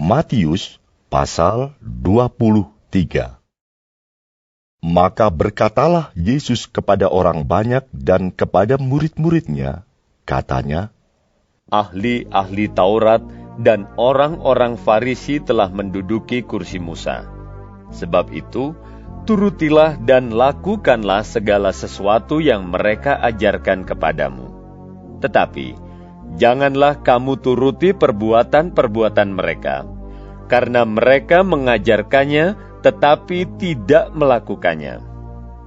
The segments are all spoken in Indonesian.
Matius pasal 23. Maka berkatalah Yesus kepada orang banyak dan kepada murid-muridnya, katanya, ahli-ahli Taurat dan orang-orang Farisi telah menduduki kursi Musa. Sebab itu, turutilah dan lakukanlah segala sesuatu yang mereka ajarkan kepadamu. Tetapi, janganlah kamu turuti perbuatan-perbuatan mereka, karena mereka mengajarkannya tetapi tidak melakukannya.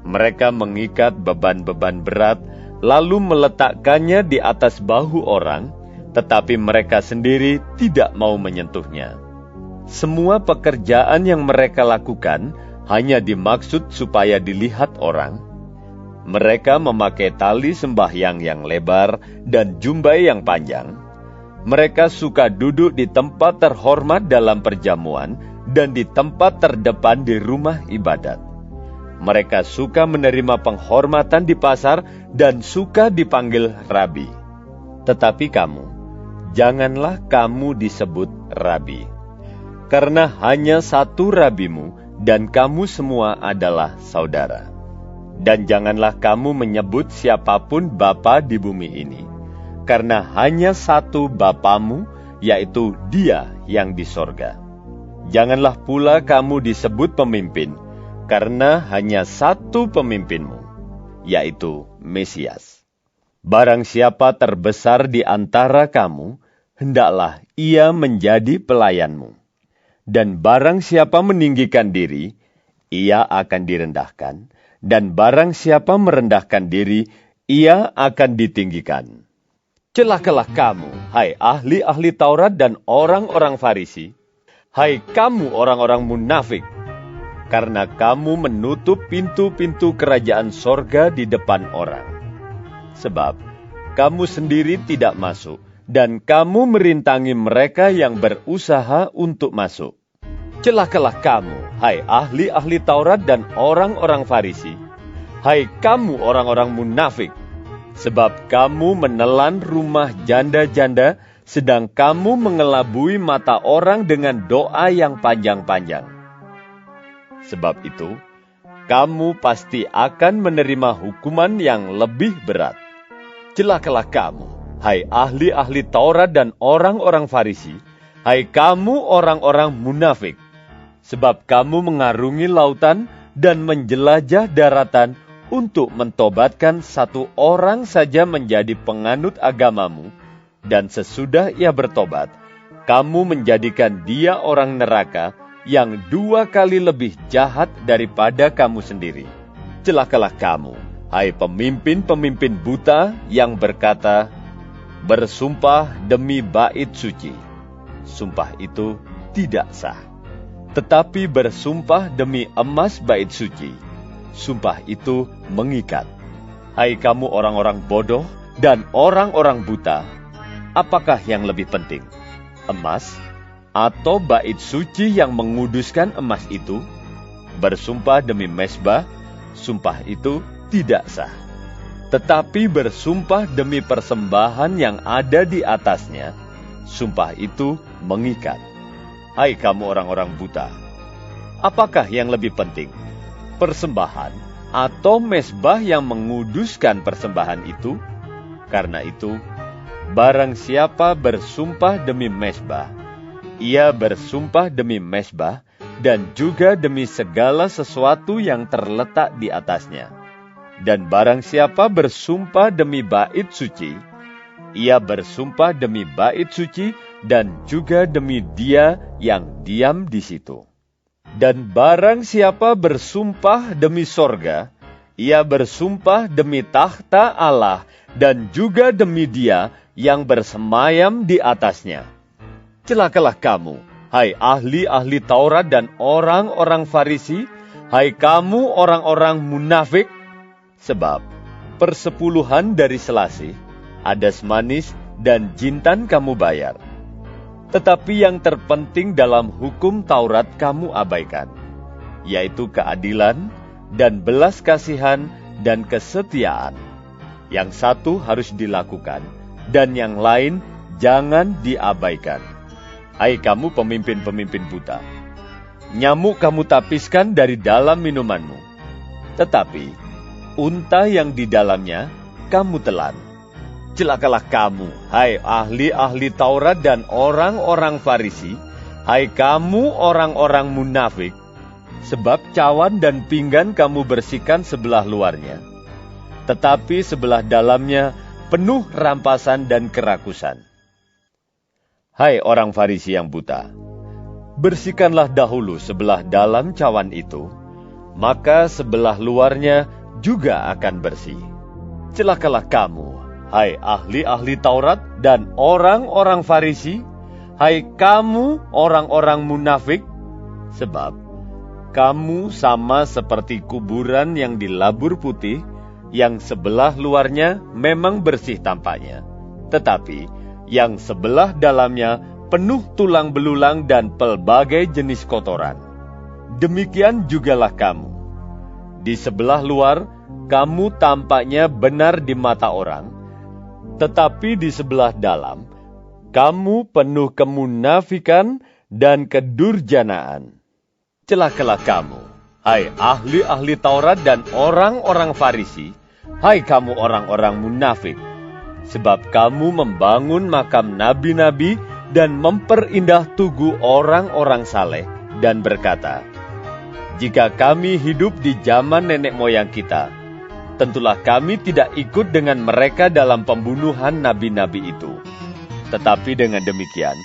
Mereka mengikat beban-beban berat, lalu meletakkannya di atas bahu orang, tetapi mereka sendiri tidak mau menyentuhnya. Semua pekerjaan yang mereka lakukan hanya dimaksud supaya dilihat orang. Mereka memakai tali sembahyang yang lebar dan jumbai yang panjang. Mereka suka duduk di tempat terhormat dalam perjamuan dan di tempat terdepan di rumah ibadat. Mereka suka menerima penghormatan di pasar dan suka dipanggil rabi. Tetapi kamu, janganlah kamu disebut rabi, karena hanya satu rabimu dan kamu semua adalah saudara. Dan janganlah kamu menyebut siapapun bapa di bumi ini, karena hanya satu Bapamu, yaitu Dia yang di sorga. Janganlah pula kamu disebut pemimpin, karena hanya satu pemimpinmu, yaitu Mesias. Barang siapa terbesar di antara kamu, hendaklah ia menjadi pelayanmu. Dan barang siapa meninggikan diri, ia akan direndahkan. Dan barang siapa merendahkan diri, ia akan ditinggikan. Celakalah kamu, hai ahli-ahli Taurat dan orang-orang Farisi, hai kamu orang-orang munafik, karena kamu menutup pintu-pintu kerajaan sorga di depan orang. Sebab kamu sendiri tidak masuk, dan kamu merintangi mereka yang berusaha untuk masuk. Celakalah kamu, hai ahli-ahli Taurat dan orang-orang Farisi, hai kamu orang-orang munafik, sebab kamu menelan rumah janda-janda, sedang kamu mengelabui mata orang dengan doa yang panjang-panjang. Sebab itu, kamu pasti akan menerima hukuman yang lebih berat. Celakalah kamu, hai ahli-ahli Taurat dan orang-orang Farisi, hai kamu orang-orang munafik, sebab kamu mengarungi lautan dan menjelajah daratan untuk mentobatkan satu orang saja menjadi penganut agamamu, dan sesudah ia bertobat, kamu menjadikan dia orang neraka yang 2 kali lebih jahat daripada kamu sendiri. Celakalah kamu, hai pemimpin-pemimpin buta yang berkata, bersumpah demi bait suci. Sumpah itu tidak sah. Tetapi bersumpah demi emas bait suci. Sumpah itu mengikat. Hai kamu orang-orang bodoh dan orang-orang buta, apakah yang lebih penting? Emas atau bait suci yang menguduskan emas itu? Bersumpah demi mezbah, sumpah itu tidak sah. Tetapi bersumpah demi persembahan yang ada di atasnya, sumpah itu mengikat. Hai kamu orang-orang buta, apakah yang lebih penting? Persembahan atau mezbah yang menguduskan persembahan itu? Karena itu, barang siapa bersumpah demi mezbah, ia bersumpah demi mezbah dan juga demi segala sesuatu yang terletak di atasnya. Dan barang siapa bersumpah demi bait suci, ia bersumpah demi bait suci dan juga demi Dia yang diam di situ. Dan barang siapa bersumpah demi sorga, ia bersumpah demi takhta Allah dan juga demi Dia yang bersemayam di atasnya. Celakalah kamu, hai ahli-ahli Taurat dan orang-orang Farisi, hai kamu orang-orang munafik, sebab persepuluhan dari selasih, adas manis, dan jintan kamu bayar. Tetapi yang terpenting dalam hukum Taurat kamu abaikan, yaitu keadilan dan belas kasihan dan kesetiaan. Yang satu harus dilakukan, dan yang lain jangan diabaikan. hai kamu pemimpin-pemimpin buta. Nyamuk kamu tapiskan dari dalam minumanmu, tetapi unta yang di dalamnya kamu telan. Celakalah kamu, hai ahli-ahli Taurat dan orang-orang Farisi, hai kamu orang-orang munafik, sebab cawan dan pinggan kamu bersihkan sebelah luarnya, tetapi sebelah dalamnya penuh rampasan dan kerakusan. Hai orang Farisi yang buta, bersihkanlah dahulu sebelah dalam cawan itu, maka sebelah luarnya juga akan bersih. Celakalah kamu, hai ahli-ahli Taurat dan orang-orang Farisi, hai kamu orang-orang munafik, sebab kamu sama seperti kuburan yang dilabur putih, yang sebelah luarnya memang bersih tampaknya, tetapi yang sebelah dalamnya penuh tulang belulang dan pelbagai jenis kotoran. Demikian jugalah kamu. Di sebelah luar, kamu tampaknya benar di mata orang, tetapi di sebelah dalam, kamu penuh kemunafikan dan kedurjanaan. Celakalah kamu, hai ahli-ahli Taurat dan orang-orang Farisi, hai kamu orang-orang munafik, sebab kamu membangun makam nabi-nabi dan memperindah tugu orang-orang saleh, dan berkata, jika kami hidup di zaman nenek moyang kita, tentulah kami tidak ikut dengan mereka dalam pembunuhan nabi-nabi itu. Tetapi dengan demikian,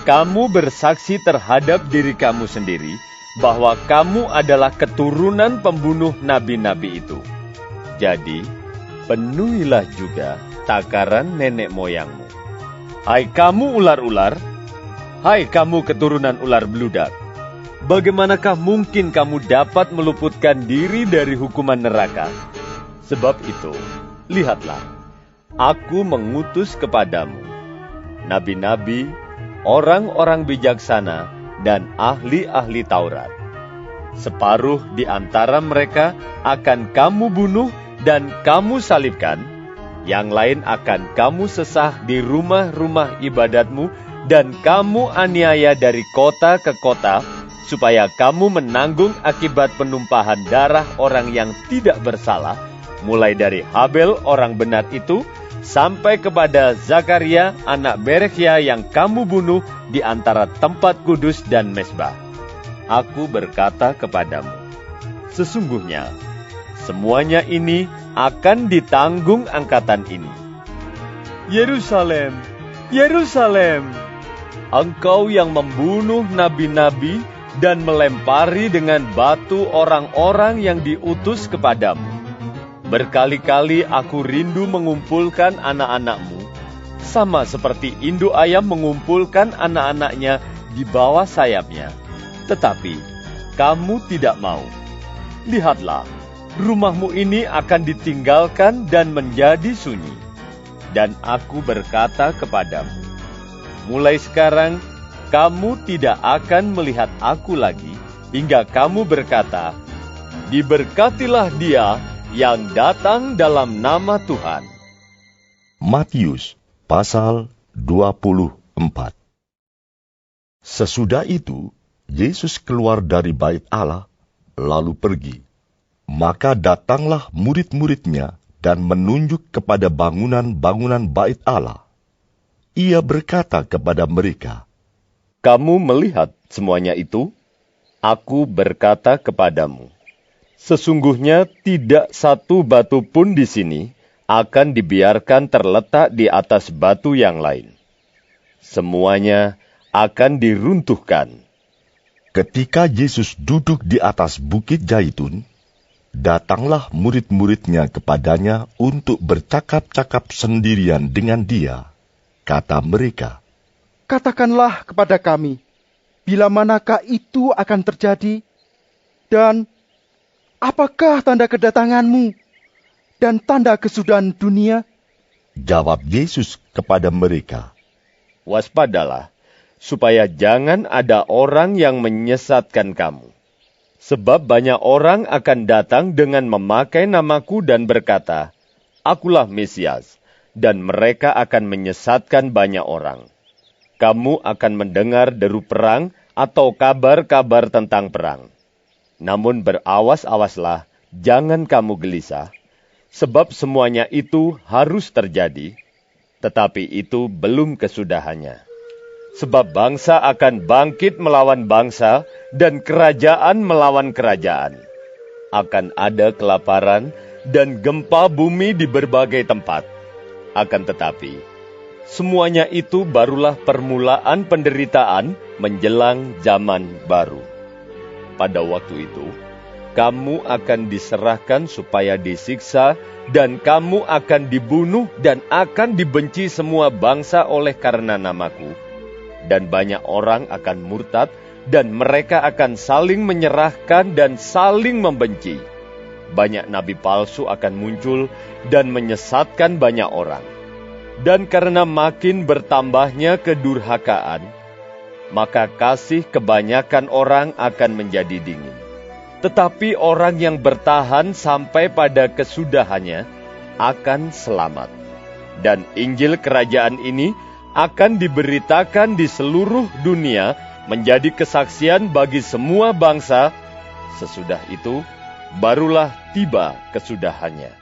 kamu bersaksi terhadap diri kamu sendiri, bahwa kamu adalah keturunan pembunuh nabi-nabi itu. Jadi, penuhilah juga takaran nenek moyangmu. Hai kamu ular-ular, hai kamu keturunan ular beludak, bagaimanakah mungkin kamu dapat meluputkan diri dari hukuman neraka? Sebab itu, lihatlah, aku mengutus kepadamu nabi-nabi, orang-orang bijaksana, dan ahli-ahli Taurat. Separuh di antara mereka akan kamu bunuh dan kamu salibkan, yang lain akan kamu sesah di rumah-rumah ibadatmu, dan kamu aniaya dari kota ke kota, supaya kamu menanggung akibat penumpahan darah orang yang tidak bersalah, mulai dari Habel orang benar itu, sampai kepada Zakaria anak Berekhia yang kamu bunuh di antara tempat kudus dan mezbah. Aku berkata kepadamu, sesungguhnya semuanya ini akan ditanggung angkatan ini. Yerusalem, Yerusalem, engkau yang membunuh nabi-nabi dan melempari dengan batu orang-orang yang diutus kepadamu. Berkali-kali aku rindu mengumpulkan anak-anakmu, sama seperti induk ayam mengumpulkan anak-anaknya di bawah sayapnya. Tetapi kamu tidak mau. Lihatlah, rumahmu ini akan ditinggalkan dan menjadi sunyi. Dan aku berkata kepadamu, mulai sekarang kamu tidak akan melihat aku lagi, hingga kamu berkata, diberkatilah dia yang datang dalam nama Tuhan. Matius pasal 24. Sesudah itu, Yesus keluar dari bait Allah, lalu pergi. Maka datanglah murid-muridnya dan menunjuk kepada bangunan-bangunan bait Allah. Ia berkata kepada mereka, kamu melihat semuanya itu? Aku berkata kepadamu, sesungguhnya tidak satu batu pun di sini akan dibiarkan terletak di atas batu yang lain. Semuanya akan diruntuhkan. Ketika Yesus duduk di atas bukit Zaitun, datanglah murid-muridnya kepadanya untuk bercakap-cakap sendirian dengan dia. Kata mereka, katakanlah kepada kami, bila manakah itu akan terjadi, dan apakah tanda kedatanganmu dan tanda kesudahan dunia? Jawab Yesus kepada mereka, waspadalah, supaya jangan ada orang yang menyesatkan kamu. Sebab banyak orang akan datang dengan memakai namaku dan berkata, akulah Mesias, dan mereka akan menyesatkan banyak orang. kamu akan mendengar deru perang atau kabar-kabar tentang perang. Namun berawas-awaslah, jangan kamu gelisah, sebab semuanya itu harus terjadi, tetapi itu belum kesudahannya. Sebab bangsa akan bangkit melawan bangsa, dan kerajaan melawan kerajaan. Akan ada kelaparan dan gempa bumi di berbagai tempat. Akan tetapi, semuanya itu barulah permulaan penderitaan menjelang zaman baru. Pada waktu itu, kamu akan diserahkan supaya disiksa, dan kamu akan dibunuh dan akan dibenci semua bangsa oleh karena namaku. Dan banyak orang akan murtad, dan mereka akan saling menyerahkan dan saling membenci. Banyak nabi palsu akan muncul dan menyesatkan banyak orang. Dan karena makin bertambahnya kedurhakaan, maka kasih kebanyakan orang akan menjadi dingin. Tetapi orang yang bertahan sampai pada kesudahannya akan selamat. Dan Injil kerajaan ini akan diberitakan di seluruh dunia menjadi kesaksian bagi semua bangsa. Sesudah itu, barulah tiba kesudahannya.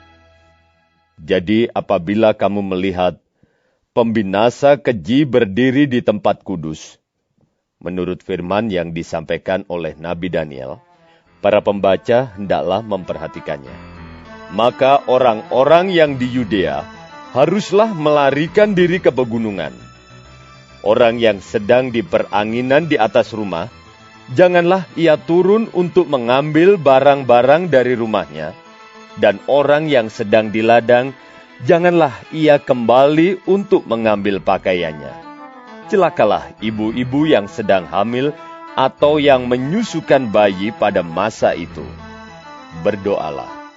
Jadi apabila kamu melihat pembinasa keji berdiri di tempat kudus, menurut firman yang disampaikan oleh Nabi Daniel, para pembaca hendaklah memperhatikannya. Maka orang-orang yang di Yudea haruslah melarikan diri ke pegunungan. Orang yang sedang di peranginan di atas rumah, janganlah ia turun untuk mengambil barang-barang dari rumahnya. Dan orang yang sedang di ladang, janganlah ia kembali untuk mengambil pakaiannya. Celakalah ibu-ibu yang sedang hamil atau yang menyusukan bayi pada masa itu. Berdoalah,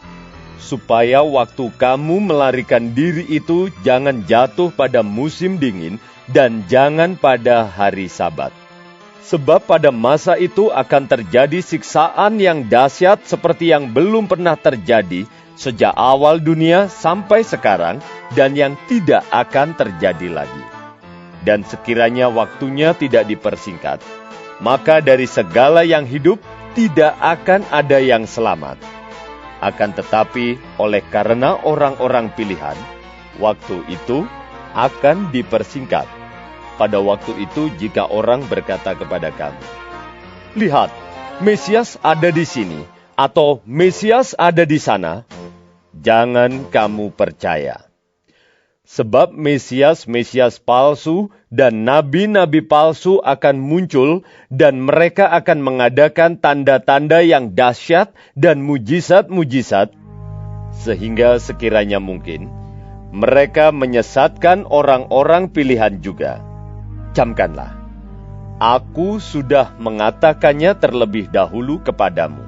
supaya waktu kamu melarikan diri itu jangan jatuh pada musim dingin dan jangan pada hari Sabat. Sebab pada masa itu akan terjadi siksaan yang dahsyat seperti yang belum pernah terjadi sejak awal dunia sampai sekarang, dan yang tidak akan terjadi lagi. Dan sekiranya waktunya tidak dipersingkat, maka dari segala yang hidup tidak akan ada yang selamat. Akan tetapi oleh karena orang-orang pilihan, waktu itu akan dipersingkat. Pada waktu itu jika orang berkata kepada kami, "Lihat, Mesias ada di sini," atau "Mesias ada di sana," jangan kamu percaya. Sebab Mesias-Mesias palsu dan nabi-nabi palsu akan muncul, dan mereka akan mengadakan tanda-tanda yang dahsyat dan mujizat-mujizat, sehingga sekiranya mungkin, mereka menyesatkan orang-orang pilihan juga. Camkanlah, aku sudah mengatakannya terlebih dahulu kepadamu.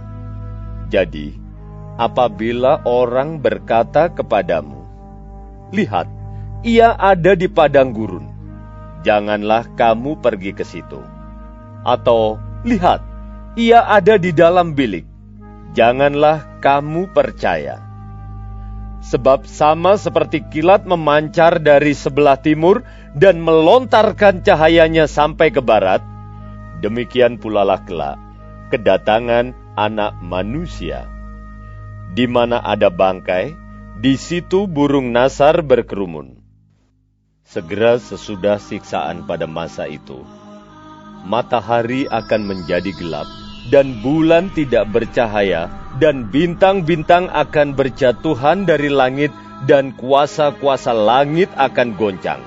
Jadi, apabila orang berkata kepadamu, "Lihat, ia ada di padang gurun," janganlah kamu pergi ke situ. Atau, "Lihat, ia ada di dalam bilik," janganlah kamu percaya. Sebab sama seperti kilat memancar dari sebelah timur dan melontarkan cahayanya sampai ke barat, demikian pula lah kelak kedatangan Anak Manusia. Di mana ada bangkai, di situ burung nasar berkerumun. Segera sesudah siksaan pada masa itu, matahari akan menjadi gelap, dan bulan tidak bercahaya, dan bintang-bintang akan berjatuhan dari langit, dan kuasa-kuasa langit akan goncang.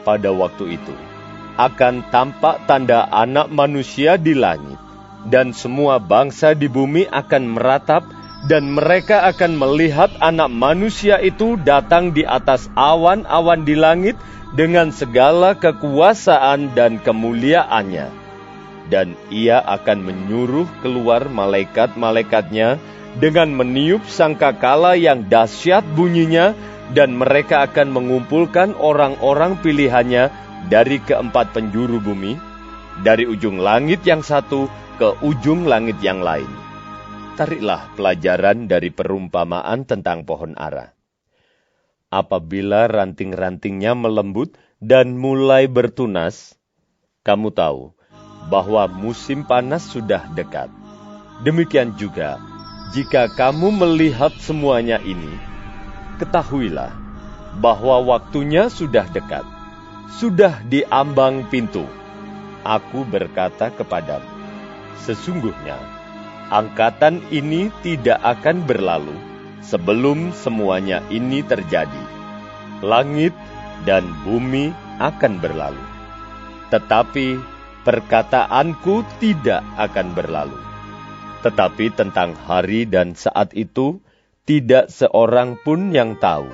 Pada waktu itu, akan tampak tanda Anak Manusia di langit, dan semua bangsa di bumi akan meratap, dan mereka akan melihat Anak Manusia itu datang di atas awan-awan di langit dengan segala kekuasaan dan kemuliaannya. Dan ia akan menyuruh keluar malaikat-malaikatnya dengan meniup sangkakala yang dahsyat bunyinya, dan mereka akan mengumpulkan orang-orang pilihannya dari keempat penjuru bumi, dari ujung langit yang satu ke ujung langit yang lain. Tariklah pelajaran dari perumpamaan tentang pohon ara. Apabila ranting-rantingnya melembut dan mulai bertunas, Kamu tahu bahwa musim panas sudah dekat. Demikian juga, jika kamu melihat semuanya ini, ketahuilah bahwa waktunya sudah dekat, sudah di ambang pintu. Aku berkata kepadamu, sesungguhnya angkatan ini tidak akan berlalu sebelum semuanya ini terjadi. Langit dan bumi akan berlalu, tetapi perkataanku tidak akan berlalu. Tetapi tentang hari dan saat itu, tidak seorang pun yang tahu.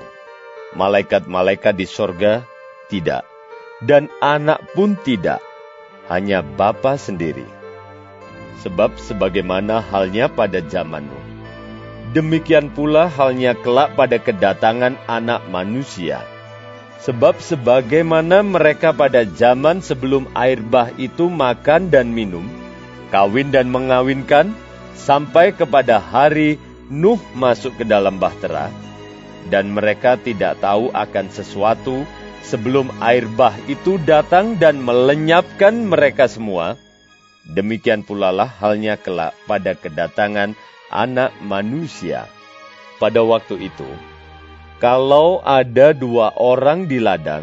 Malaikat-malaikat di sorga, tidak. Dan anak pun tidak. Hanya Bapa sendiri. Sebab sebagaimana halnya pada zaman Nuh, demikian pula halnya kelak pada kedatangan anak manusia. Sebab sebagaimana mereka pada zaman sebelum air bah itu makan dan minum, kawin dan mengawinkan, sampai kepada hari Nuh masuk ke dalam bahtera, dan mereka tidak tahu akan sesuatu sebelum air bah itu datang dan melenyapkan mereka semua. Demikian pula lah halnya kelak pada kedatangan anak manusia. Pada waktu itu, kalau ada 2 orang di ladang,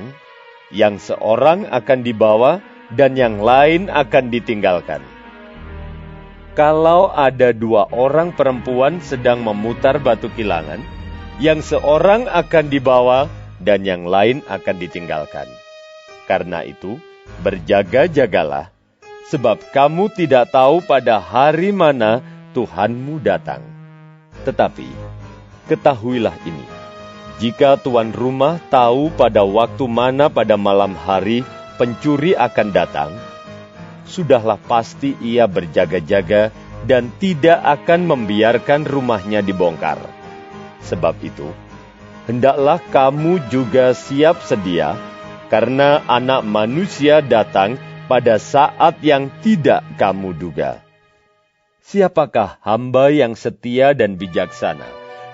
yang seorang akan dibawa dan yang lain akan ditinggalkan. Kalau ada 2 orang perempuan sedang memutar batu kilangan, yang seorang akan dibawa dan yang lain akan ditinggalkan. Karena itu, berjaga-jagalah, sebab kamu tidak tahu pada hari mana Tuhanmu datang. Tetapi, ketahuilah ini, jika tuan rumah tahu pada waktu mana pada malam hari pencuri akan datang, sudahlah pasti ia berjaga-jaga dan tidak akan membiarkan rumahnya dibongkar. Sebab itu, hendaklah kamu juga siap sedia, karena anak manusia datang pada saat yang tidak kamu duga. Siapakah hamba yang setia dan bijaksana,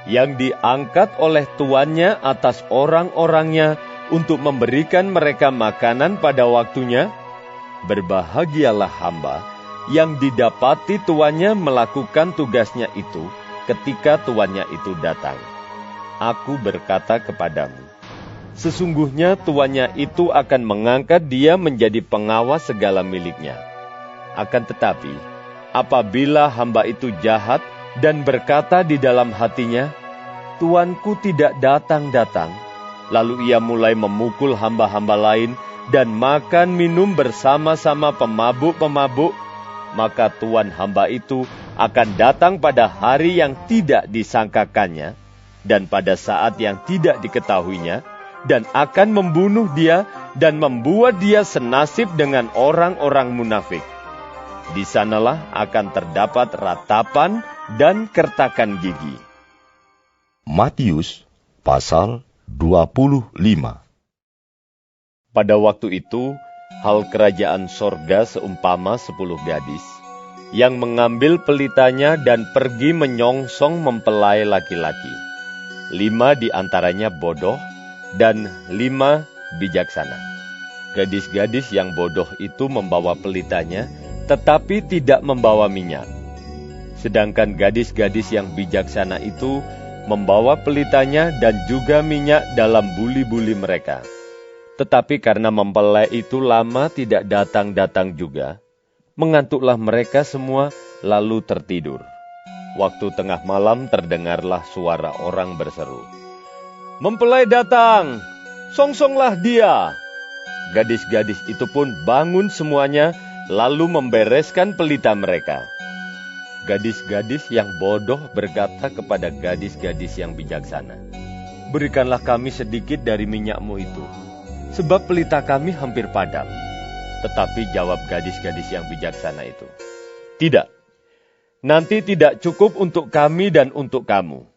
yang diangkat oleh tuannya atas orang-orangnya untuk memberikan mereka makanan pada waktunya? Berbahagialah hamba yang didapati tuannya melakukan tugasnya itu ketika tuannya itu datang. Aku berkata kepadamu, sesungguhnya tuannya itu akan mengangkat dia menjadi pengawas segala miliknya. Akan tetapi, apabila hamba itu jahat dan berkata di dalam hatinya, tuanku tidak datang-datang, lalu ia mulai memukul hamba-hamba lain dan makan minum bersama-sama pemabuk-pemabuk, maka tuan hamba itu akan datang pada hari yang tidak disangkakannya dan pada saat yang tidak diketahuinya, dan akan membunuh dia dan membuat dia senasib dengan orang-orang munafik. Di sanalah akan terdapat ratapan dan kertakan gigi. Matius pasal 25. Pada waktu itu, hal kerajaan sorga seumpama 10 gadis, yang mengambil pelitanya dan pergi menyongsong mempelai laki-laki. 5 di antaranya bodoh, dan 5 bijaksana. Gadis-gadis yang bodoh itu membawa pelitanya, tetapi tidak membawa minyak. Sedangkan gadis-gadis yang bijaksana itu membawa pelitanya dan juga minyak dalam buli-buli mereka. Tetapi karena mempelai itu lama tidak datang-datang juga, mengantuklah mereka semua lalu tertidur. Waktu tengah malam terdengarlah suara orang berseru, "Mempelai datang, songsonglah dia." Gadis-gadis itu pun bangun semuanya, lalu membereskan pelita mereka. Gadis-gadis yang bodoh berkata kepada gadis-gadis yang bijaksana, "Berikanlah kami sedikit dari minyakmu itu, sebab pelita kami hampir padam." Tetapi jawab gadis-gadis yang bijaksana itu, "Tidak, nanti tidak cukup untuk kami dan untuk kamu.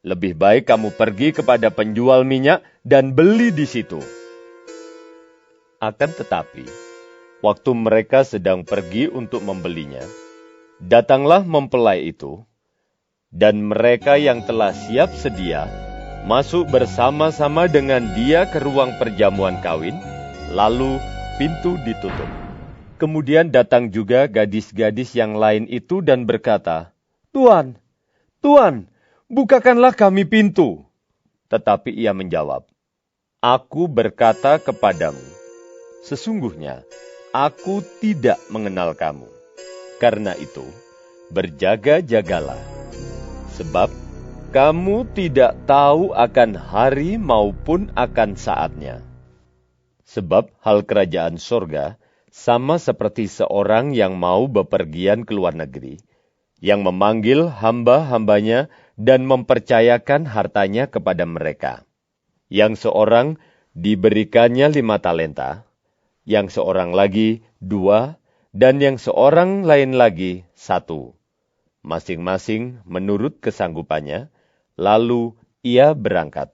Lebih baik kamu pergi kepada penjual minyak dan beli di situ." Akan tetapi, waktu mereka sedang pergi untuk membelinya, datanglah mempelai itu, dan mereka yang telah siap sedia masuk bersama-sama dengan dia ke ruang perjamuan kawin, lalu pintu ditutup. Kemudian datang juga gadis-gadis yang lain itu dan berkata, "Tuan, Tuan, bukakanlah kami pintu." Tetapi ia menjawab, "Aku berkata kepadamu, sesungguhnya aku tidak mengenal kamu. Karena itu, berjaga-jagalah, sebab kamu tidak tahu akan hari maupun akan saatnya. Sebab hal kerajaan sorga sama seperti seorang yang mau bepergian ke luar negeri, yang memanggil hamba-hambanya dan mempercayakan hartanya kepada mereka. Yang seorang diberikannya 5 talenta, yang seorang lagi 2, dan yang seorang lain lagi 1, masing-masing menurut kesanggupannya, lalu ia berangkat.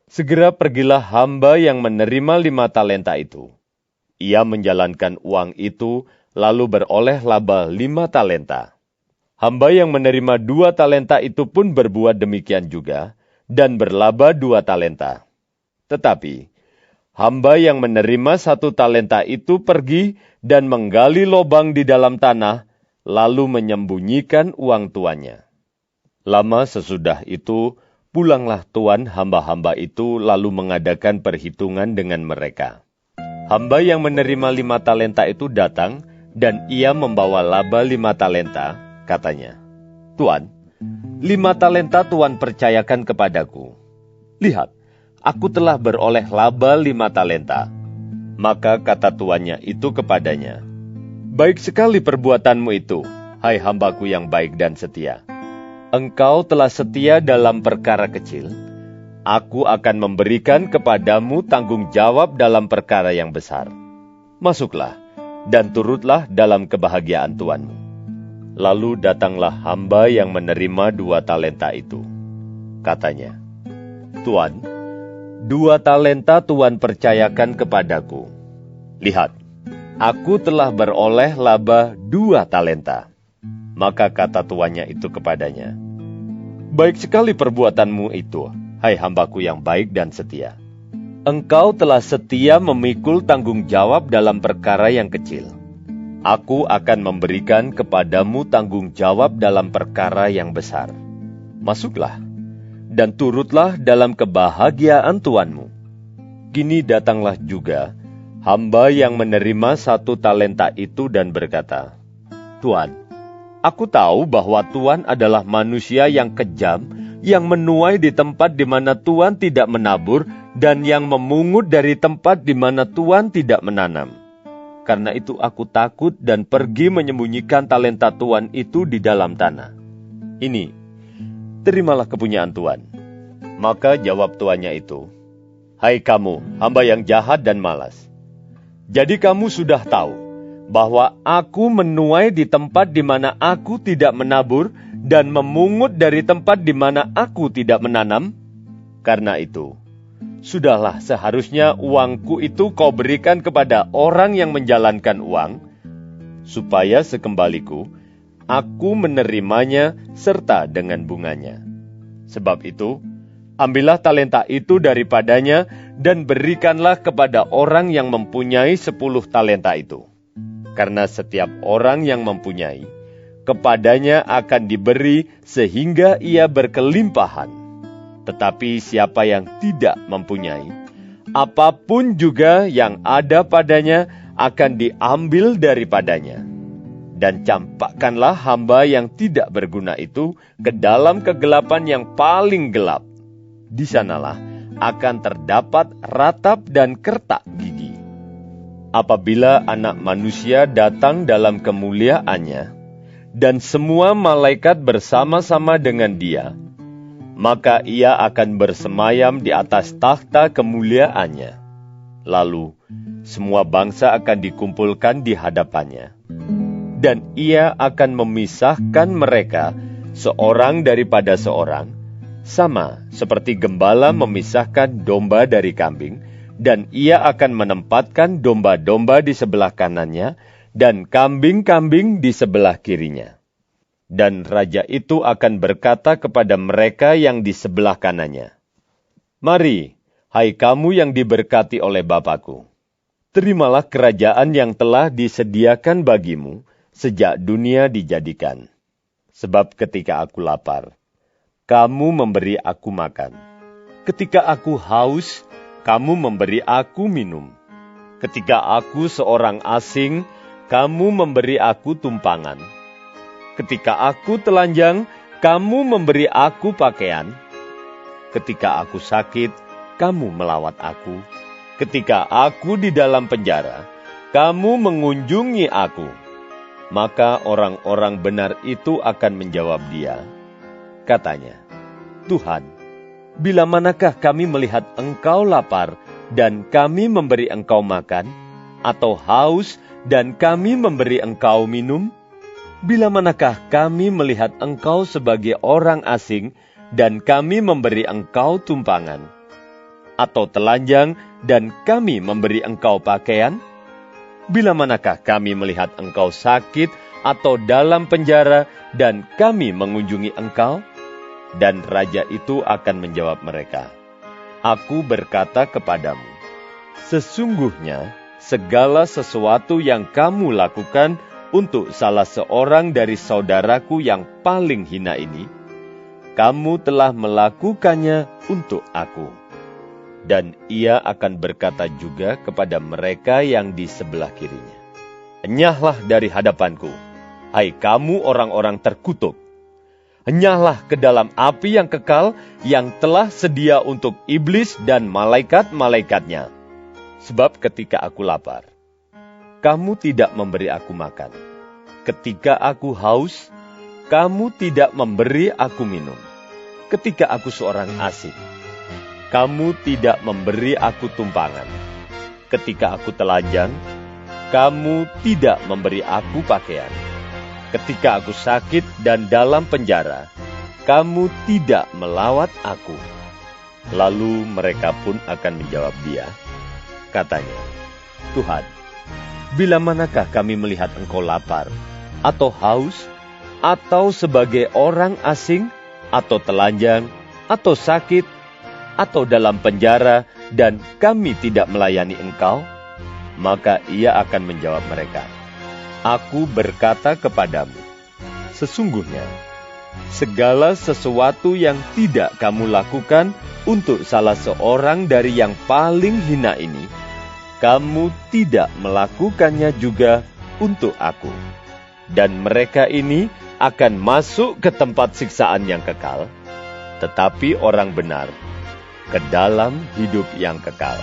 Segera pergilah hamba yang menerima 5 talenta itu. Ia menjalankan uang itu, lalu beroleh laba 5 talenta. Hamba yang menerima 2 talenta itu pun berbuat demikian juga, dan berlaba 2 talenta. Tetapi, hamba yang menerima 1 talenta itu pergi dan menggali lobang di dalam tanah, lalu menyembunyikan uang tuannya. Lama sesudah itu, pulanglah tuan hamba-hamba itu lalu mengadakan perhitungan dengan mereka. Hamba yang menerima 5 talenta itu datang, dan ia membawa laba 5 talenta, katanya, "Tuan, 5 talenta Tuan percayakan kepadaku. Lihat, aku telah beroleh laba 5 talenta. Maka kata tuannya itu kepadanya, "Baik sekali perbuatanmu itu, hai hambaku yang baik dan setia. Engkau telah setia dalam perkara kecil, aku akan memberikan kepadamu tanggung jawab dalam perkara yang besar. Masuklah, dan turutlah dalam kebahagiaan tuanmu." Lalu datanglah hamba yang menerima 2 talenta itu. Katanya, "Tuan, 2 talenta Tuan percayakan kepadaku. Lihat, aku telah beroleh laba 2 talenta. Maka kata tuannya itu kepadanya, "Baik sekali perbuatanmu itu, hai hambaku yang baik dan setia. Engkau telah setia memikul tanggung jawab dalam perkara yang kecil. Aku akan memberikan kepadamu tanggung jawab dalam perkara yang besar. Masuklah, dan turutlah dalam kebahagiaan tuanmu." Kini datanglah juga hamba yang menerima 1 talenta itu dan berkata, "Tuan, aku tahu bahwa Tuan adalah manusia yang kejam, yang menuai di tempat di mana Tuan tidak menabur, dan yang memungut dari tempat di mana Tuan tidak menanam. Karena itu aku takut dan pergi menyembunyikan talenta Tuan itu di dalam tanah. Ini, terimalah kepunyaan Tuan." Maka jawab tuannya itu, "Hai kamu, hamba yang jahat dan malas. Jadi kamu sudah tahu bahwa aku menuai di tempat di mana aku tidak menabur dan memungut dari tempat di mana aku tidak menanam. Karena itu, sudahlah seharusnya uangku itu kau berikan kepada orang yang menjalankan uang, supaya sekembaliku aku menerimanya serta dengan bunganya. Sebab itu, ambillah talenta itu daripadanya dan berikanlah kepada orang yang mempunyai 10 talenta itu. Karena setiap orang yang mempunyai, kepadanya akan diberi sehingga ia berkelimpahan. Tetapi siapa yang tidak mempunyai, apapun juga yang ada padanya akan diambil daripadanya. Dan campakkanlah hamba yang tidak berguna itu ke dalam kegelapan yang paling gelap. Di sanalah akan terdapat ratap dan kertak gigi. Apabila Anak Manusia datang dalam kemuliaannya, dan semua malaikat bersama-sama dengan Dia, maka Ia akan bersemayam di atas takhta kemuliaannya. Lalu, semua bangsa akan dikumpulkan di hadapannya. Dan Ia akan memisahkan mereka seorang daripada seorang, sama seperti gembala memisahkan domba dari kambing, dan Ia akan menempatkan domba-domba di sebelah kanannya, dan kambing-kambing di sebelah kirinya. Dan raja itu akan berkata kepada mereka yang di sebelah kanannya, "Mari, hai kamu yang diberkati oleh Bapa-Ku, terimalah kerajaan yang telah disediakan bagimu sejak dunia dijadikan. Sebab ketika aku lapar, kamu memberi aku makan. Ketika aku haus, kamu memberi aku minum. Ketika aku seorang asing, kamu memberi aku tumpangan. Ketika aku telanjang, kamu memberi aku pakaian. Ketika aku sakit, kamu melawat aku. Ketika aku di dalam penjara, kamu mengunjungi aku. Maka orang-orang benar itu akan menjawab dia. Katanya, Tuhan, bila manakah kami melihat Engkau lapar dan kami memberi Engkau makan, atau haus dan kami memberi Engkau minum? Bila manakah kami melihat Engkau sebagai orang asing dan kami memberi Engkau tumpangan, atau telanjang dan kami memberi Engkau pakaian? Bila manakah kami melihat Engkau sakit atau dalam penjara dan kami mengunjungi Engkau? Dan raja itu akan menjawab mereka, Aku berkata kepadamu, sesungguhnya segala sesuatu yang kamu lakukan untuk salah seorang dari saudaraku yang paling hina ini, kamu telah melakukannya untuk aku. Dan ia akan berkata juga kepada mereka yang di sebelah kirinya, Enyahlah dari hadapanku, hai kamu orang-orang terkutuk. Enyahlah ke dalam api yang kekal yang telah sedia untuk iblis dan malaikat-malaikatnya. Sebab ketika aku lapar, kamu tidak memberi aku makan. Ketika aku haus, kamu tidak memberi aku minum. Ketika aku seorang asing, kamu tidak memberi aku tumpangan. Ketika aku telanjang, kamu tidak memberi aku pakaian. Ketika aku sakit dan dalam penjara, kamu tidak melawat aku. Lalu mereka pun akan menjawab dia. Katanya, Tuhan, bila manakah kami melihat Engkau lapar, atau haus, atau sebagai orang asing, atau telanjang, atau sakit, atau dalam penjara, dan kami tidak melayani Engkau? Maka ia akan menjawab mereka, Aku berkata kepadamu, sesungguhnya, segala sesuatu yang tidak kamu lakukan untuk salah seorang dari yang paling hina ini, kamu tidak melakukannya juga untuk aku. Dan mereka ini akan masuk ke tempat siksaan yang kekal, tetapi orang benar ke dalam hidup yang kekal.